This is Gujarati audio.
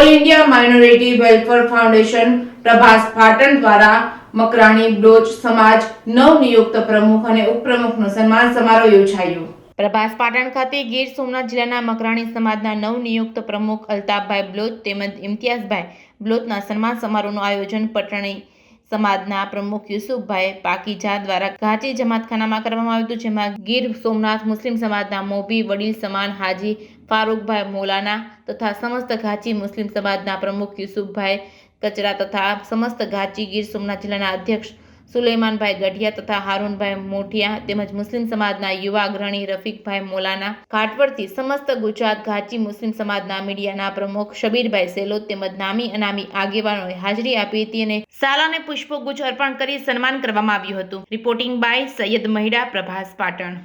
All India minority welfare foundation Prabhas Patan દ્વારા મકરાણી બ્લોચ સમાજ નવનિયુક્ત પ્રમુખ અને ઉપપ્રમુખનો સન્માન સમારોહ યોજાયો। પ્રભાસ પાટણ ખાતે ગીર સોમનાથ જિલ્લાના મકરાણી સમાજના નવનિયુક્ત પ્રમુખ અલ્તાફભાઈ બ્લોચ તેમજ ઇમ્તિયાઝભાઈ બ્લોચના સન્માન સમારોહનું આયોજન પટણી સમાજના પ્રમુખ યુસુફભાઈ પાકીજા દ્વારા ઘાંચી જમાતખાનામાં કરવામાં આવ્યું હતું, જેમાં ગીર સોમનાથ મુસ્લિમ સમાજના મોભી વડીલ સમાન હાજી ફારૂકભાઈ મોલાના તથા સમસ્ત ઘાંચી મુસ્લિમ સમાજના પ્રમુખ યુસુફભાઈ કચરા તથા સમસ્ત ઘાંચી ગીર સોમનાથ જિલ્લાના અધ્યક્ષ સુલેમાનભાઈ ગઢિયા તથા હારૂનભાઈ મોઠિયા તેમજ મુસ્લિમ સમાજના યુવા અગ્રણી રફીકભાઈ મોલાના ઘાટવડથી સમસ્ત ગુજરાત ઘાંચી મુસ્લિમ સમાજના મીડિયાના પ્રમુખ શબીરભાઈ સેલોદ તેમજ નામી અનામી આગેવાનોએ હાજરી આપી હતી અને શાલાને પુષ્પગુચ્છ અર્પણ કરી સન્માન કરવામાં આવ્યું હતું। Reporting by Saiyed Mahida, Prabhas Patan.